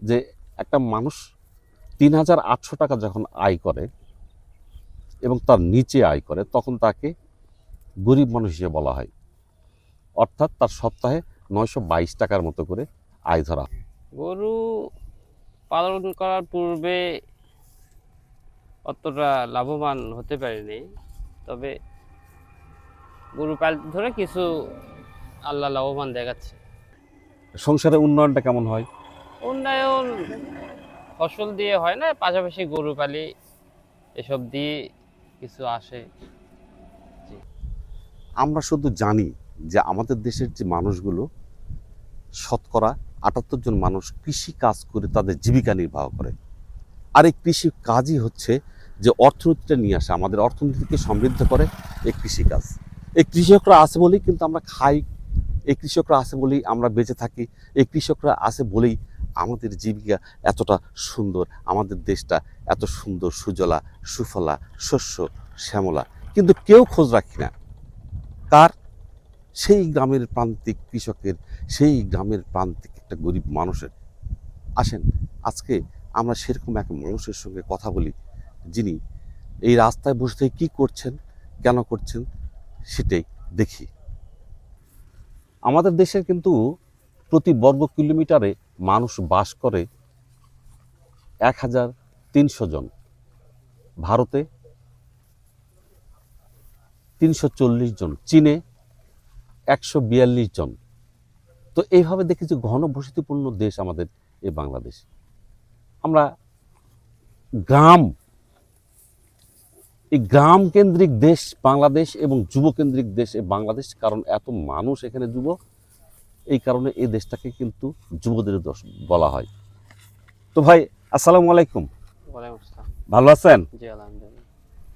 যে একটা মানুষ ৩,৮০০ টাকা যখন আয় করে এবং তার নিচে আয় করে তখন তাকে গরিব মানুষ হিসেবে বলা হয়। অর্থাৎ তার সপ্তাহে ৯২২ টাকার মতো করে আয় ধরা হয়। গরু পালন করার পূর্বে অতটা লাভবান হতে পারিনি, তবে গরু পালন ধরে কিছু আল্লাহ লাভবান দেখাচ্ছে। সংসারের উন্নয়নটা কেমন হয়? উন্নয়ন ফসল দিয়ে হয় না, পাশাপাশি গরু পালি, এসব দিয়ে কিছু আসে। জি। আমরা শুধু জানি যে আমাদের দেশের যে মানুষগুলো শতকরা ৭৮ জন মানুষ কৃষি কাজ করে তাদের জীবিকা নির্বাহ করে। আর এই কৃষি কাজই হচ্ছে যে অর্থনীতিটা নিয়ে আসে, আমাদের অর্থনীতিকে সমৃদ্ধ করে এই কৃষিকাজ। এই কৃষকরা আছে বলেই কিন্তু আমরা খাই, এই কৃষকরা আছে বলেই আমরা বেঁচে থাকি, এই কৃষকরা আছে বলেই আমাদের জীবিকা এতটা সুন্দর, আমাদের দেশটা এত সুন্দর, সুজলা সুফলা, শস্য শ্যামলা। কিন্তু কেউ খোঁজ রাখি না কার? সেই গ্রামের প্রান্তিক কৃষকের, সেই গ্রামের প্রান্তিক একটা গরিব মানুষের। আসেন আজকে আমরা সেরকম এক মানুষের সঙ্গে কথা বলি, যিনি এই রাস্তায় বসে থেকে কী করছেন, কেন করছেন সেটাই দেখি। আমাদের দেশের কিন্তু প্রতি বর্গ কিলোমিটারে মানুষ বাস করে ১,৩০০ জন, ভারতে ৩৪০ জন, চীনে ১৪২ জন। তো এইভাবে দেখি যে ঘনবসতিপূর্ণ দেশ আমাদের এই বাংলাদেশ। আমরা গ্রাম, এই গ্রাম কেন্দ্রিক দেশ বাংলাদেশ এবং যুবকেন্দ্রিক দেশ এই বাংলাদেশ। কারণ এত মানুষ এখানে যুব, এই কারণে এই দেশটাকে কিন্তু যুবদের দেশ বলা হয়। তো ভাই আসসালামু আলাইকুম, ওয়ালাইকুম আসসালাম। ভালো আছেন? জি আলহামদুলিল্লাহ।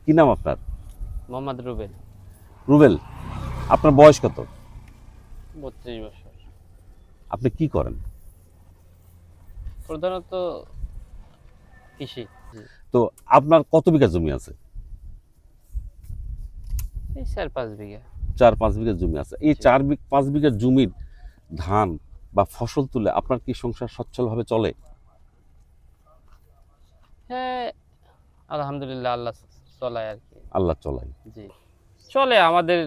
কি নাম আপনার? মোহাম্মদ রুবেল। রুবেল। আপনার বয়স কত? ৩২ বছর। আপনি কি করেন? প্রধানত কৃষি। জি। তো আপনার কত বিঘা জমি আছে? এই ৪-৫ বিঘা। ৪-৫ বিঘা জমি আছে। এই জি। ৪-৫ বিঘা জমির ধান বা ফসল তুলে আপনার কি সংসার সচ্ছলভাবে চলে? হ্যাঁ, আলহামদুলিল্লাহ, আল্লাহ চলায় আর কি। আল্লাহ চলাই। জি, চলে। আমাদের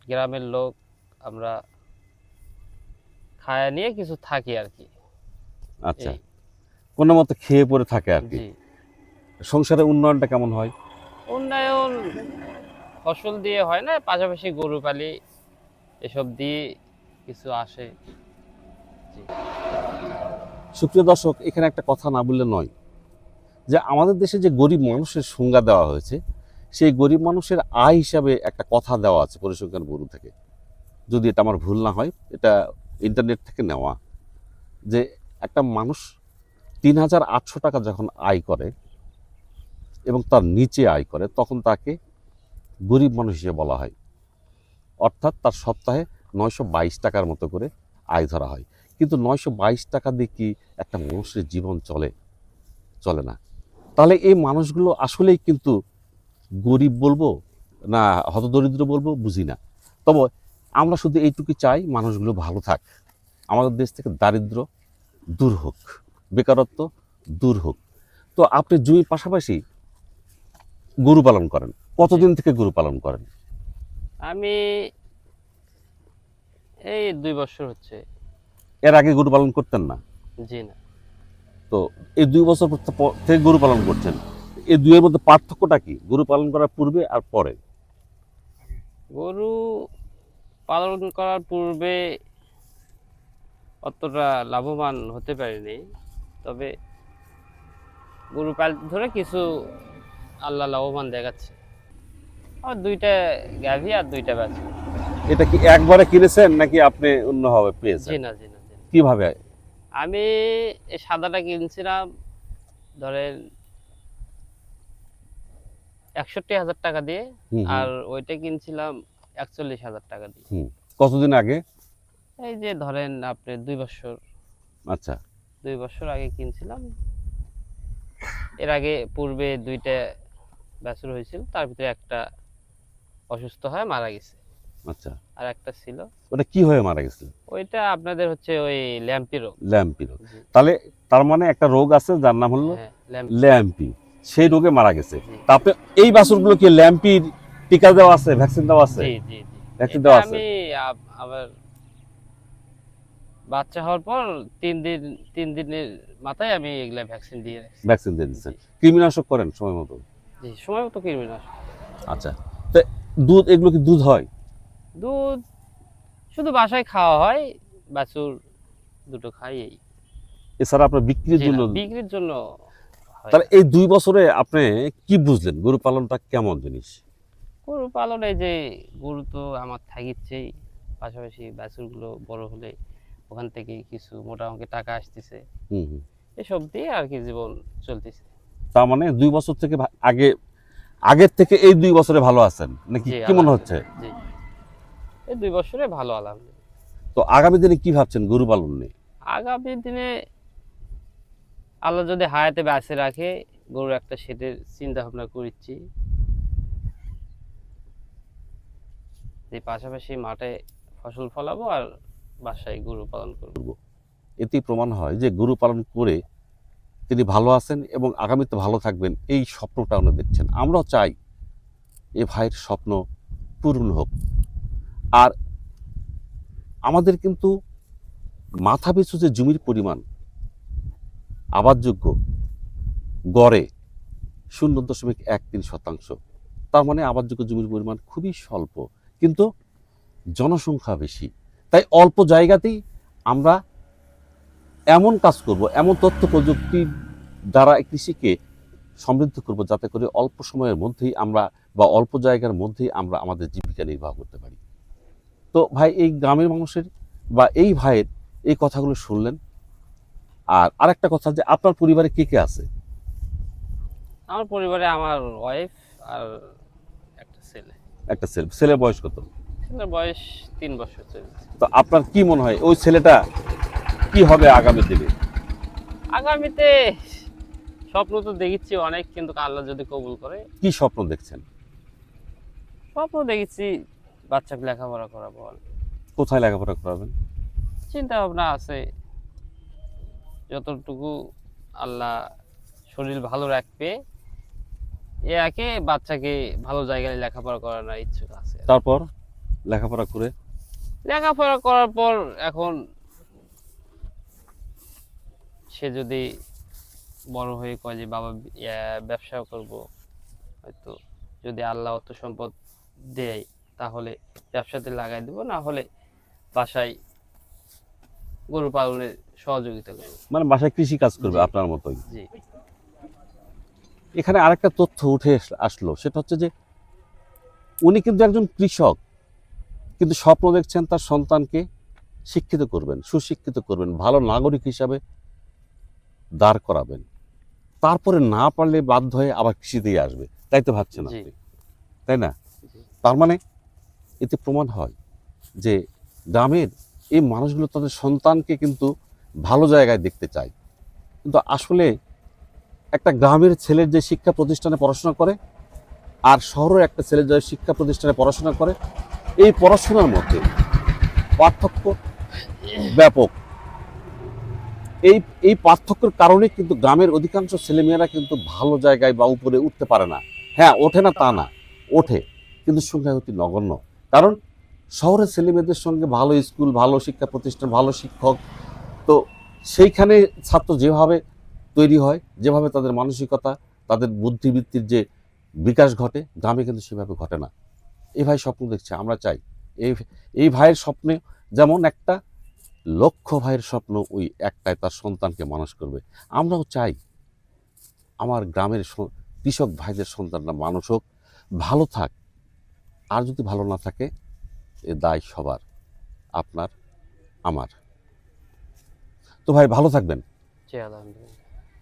গ্রামের লোক, আমরা খায়া নিয়ে কিছু থাকি আর কি। আচ্ছা, এই। কোনো মতো খেয়ে পরে থাকে আর কি। জি। সংসারের উন্নয়নটা কেমন হয়? উন্নয়ন ফসল দিয়ে হয় না, পাশাপাশি গরু পালি, এসব দিয়ে কিছু আসে। জি। সুপ্রিয় দর্শক, এখানে একটা কথা না বললে নয় যে আমাদের দেশে যে গরিব মানুষের সংজ্ঞা দেওয়া হয়েছে, সেই গরিব মানুষের আয় হিসাবে একটা কথা দেওয়া আছে পরিসংখ্যান ব্যুরো থেকে। যদি এটা আমার ভুল না হয়, এটা ইন্টারনেট থেকে নেওয়া, যে একটা মানুষ ৩,৮০০ টাকা যখন আয় করে এবং তার নিচে আয় করে তখন তাকে গরিব মানুষ হিসেবে বলা হয়। অর্থাৎ তার সপ্তাহে ৯২২ টাকার মতো করে আয় ধরা হয়। কিন্তু ৯২২ টাকা দিয়ে কি একটা মানুষের জীবন চলে? চলে না। তাহলে এই মানুষগুলো আসলেই কিন্তু গরিব বলবো না হতদরিদ্র বলবো বুঝি না। তবে আমরা শুধু এইটুকু চাই, মানুষগুলো ভালো থাক, আমাদের দেশ থেকে দারিদ্র্য দূর হোক, বেকারত্ব দূর হোক। তো আপনি জমির পাশাপাশি গরু পালন করেন, কতদিন থেকে গরু পালন করেন? আমি এই ২ বছর হচ্ছে। এর আগে গরু পালন করতেন না? জি না। তো এই ২ বছর থেকে গরু পালন করছেন, এই দুইয়ের মধ্যে পার্থক্যটা কি গরু পালন করার পূর্বে আর পরে? গরু পালন করার পূর্বে অতটা লাভবান হতে পারিনি, তবে গরু পালন ধরে কিছু আল্লাহ লাভবান দেখাচ্ছে। আর ২টা গাভী আর ২টা বাছুর। এটা কি একবারে কিনেছেন নাকি আপনি অন্যভাবে জি পেয়েছেন? না, জি না, জি না। কিভাবে? আমি এই সাদাটা কিনছিলাম ধরেন ৬১,০০০ টাকা দিয়ে, হুম হুম আর ওইটা কিনছিলাম ৪১,০০০ টাকা দিয়ে। হুম। কতদিন আগে? এই যে ধরেন আপনি ২ বছর, আচ্ছা। ২ বছর আগে কিনছিলাম। এর আগে পূর্বে ২টা বাছুর হয়েছিল, তার ভিতরে একটা অসুস্থ হয়ে মারা গেছে। আচ্ছা, আর একটা ছিল। ওটা কি হয়ে মারা গেছে? ওইটা আপনাদের হচ্ছে ওই ল্যাম্পি রোগ। ল্যাম্পি রোগ। জি। তাহলে তার মানে একটা রোগ আছে যার নাম হলো হ্যাঁ, ল্যাম্পি। ল্যাম্পি, সেই রোগে মারা গেছে। জি। তা আপনি এই বাছুরগুলো কি ল্যাম্পির টিকা দেওয়া আছে, ভ্যাকসিন দেওয়া আছে? জি জি জি। ভ্যাকসিন এটা দেওয়া আছে। আমি আবার বাচ্চা হওয়ার পর 3 দিনের মাথায় আমি এগুলা ভ্যাকসিন দিয়ে রাখছি। ভ্যাকসিন দিয়ে দিচ্ছেন, কৃমিনাশক করেন সময় মতো? জি, সময় মতো কৃমিনাশক। আচ্ছা, তো দুধ, এগুলো কি দুধ হয়? দুধ শুধু বাসায় খাওয়া হয়, বাছুর দুটো খাই এই। এছাড়া আপনার বিক্রির জি জন্য? না, বিক্রির জন্য হয় তাহলে না। এই 2 বছরে আপনি কি বুঝলেন গরু পালনটা কেমন জিনিস? গরু পালনে যে গরু তো আমার থাকিচ্ছেই, পাশাপাশি বাছুরগুলো বড় হলে ওখান থেকে কিছু মোটা অঙ্কের টাকা আসতেছে, হুম হুম। এসব দিয়ে আর কি জীবন চলতেছে। তার মানে 2 বছর থেকে আগের থেকে এই 2 বছরে ভালো আছেন নাকি, জি, কি মনে হচ্ছে? জি, এই 2 বছরে ভালো আলহামদুলিল্লাহ। তো আগামী দিনে কি ভাবছেন গরু পালন নিয়ে? আগামী দিনে আল্লাহ যদি হায়াতে বেঁচে রাখে, গরুর একটা শেডের চিন্তা ভাবনা করছি, যে পাশাপাশি মাঠে ফসল ফলাবো আর বাসায় গরু পালন করবো। এতেই প্রমাণ হয় যে গরু পালন করে তিনি ভালো আছেন এবং আগামীতে ভালো থাকবেন, এই স্বপ্নটা উনি দেখছেন। আমরাও চাই এ ভাইয়ের স্বপ্ন পূরণ হোক। আর আমাদের কিন্তু মাথাপিছু যে জমির পরিমাণ আবাদযোগ্য গড়ে 0.13%, তার মানে আবাদযোগ্য জমির পরিমাণ খুবই স্বল্প, কিন্তু জনসংখ্যা বেশি। তাই অল্প জায়গাতেই আমরা এমন কাজ করব, এমন তথ্য প্রযুক্তির দ্বারা কৃষিকে সমৃদ্ধ করব, যাতে করে অল্প সময়ের মধ্যেই আমরা বা অল্প জায়গার মধ্যেই আমরা আমাদের জীবিকা নির্বাহ করতে পারি। তো ভাই, এই গ্রামের মানুষের বা এই ভাইয়ের এই কথাগুলো শুনলেন। আর আরেকটা কথা, যে আপনার পরিবারে কে কে আছে? আমার পরিবারে আমার ওয়াইফ আর একটা ছেলে। একটা ছেলে। ছেলের বয়স কত? ছেলের বয়স 3 বছর চলছে। তো আপনার কি মনে হয় ওই ছেলেটা কি হবে আগামী দিনে? আগামীতে স্বপ্ন তো দেখেছি অনেক, কিন্তু আল্লাহ যদি কবুল করে। কি স্বপ্ন দেখছেন? স্বপ্ন দেখেছি বাচ্চাকে লেখাপড়া করাবো, কোথায় লেখাপড়া করাবেন? চিন্তা ভাবনা আছে, যতটুকু আল্লাহ শরীর ভালো রাখবে এ একে বাচ্চাকে ভালো জায়গায় লেখাপড়া করানোর ইচ্ছুক আছে। তারপর লেখাপড়া করে লেখাপড়া করার পর এখন সে যদি বড় হয়ে কয় যে বাবা ব্যবসা করব, হয়তো যদি আল্লাহ অর্থ সম্পদ দেয় তাহলে ব্যবসাতে লাগাই দেবো, না হলে বাসায় গরু পালনের সহযোগিতা করবো। মানে বাসায় কৃষি কাজ করবে জি। আপনার মতোই। জি এখানে আরেকটা তথ্য উঠে আসলো, সেটা হচ্ছে যে উনি কিন্তু একজন কৃষক, কিন্তু স্বপ্ন দেখছেন তার সন্তানকে শিক্ষিত করবেন, সুশিক্ষিত করবেন, ভালো নাগরিক হিসাবে দাঁড় করাবেন। তারপরে না পারলে বাধ্য হয়ে আবার কৃষিতেই আসবে, তাই তো ভাবছেন জি আপনি, তাই না? জি। তার মানে এতে প্রমাণ হয় যে গ্রামের এই মানুষগুলো তাদের সন্তানকে কিন্তু ভালো জায়গায় দেখতে চায়। কিন্তু আসলে একটা গ্রামের ছেলের যে শিক্ষা প্রতিষ্ঠানে পড়াশোনা করে আর শহরের একটা ছেলে যে শিক্ষা প্রতিষ্ঠানে পড়াশোনা করে, এই পড়াশোনার মধ্যে পার্থক্য ব্যাপক। এই এই পার্থক্যের কারণে কিন্তু গ্রামের অধিকাংশ ছেলেমেয়েরা কিন্তু ভালো জায়গায় বা উপরে উঠতে পারে না। হ্যাঁ, ওঠে না তা না, ওঠে, কিন্তু সংখ্যা অতি নগণ্য। কারণ শহরের ছেলেমেয়েদের সঙ্গে ভালো স্কুল, ভালো শিক্ষা প্রতিষ্ঠান, ভালো শিক্ষক, তো সেইখানে ছাত্র যেভাবে তৈরি হয়, যেভাবে তাদের মানসিকতা, তাদের বুদ্ধিবৃত্তির যে বিকাশ ঘটে, গ্রামে কিন্তু সেভাবে ঘটে না। এই ভাই স্বপ্ন দেখছে, আমরা চাই এই এই ভাইয়ের স্বপ্নে যেমন একটা লক্ষ ভাইয়ের স্বপ্ন ওই একটাই, তার সন্তানকে মানুষ করবে। আমরাও চাই আমার গ্রামের কৃষক ভাইদের সন্তানরা মানুষ হোক, ভালো থাক। আর যদি ভালো না থাকে, এ দায় সবার, আপনার, আমার। তো ভাই ভালো থাকবেন। জি আলহামদুলিল্লাহ।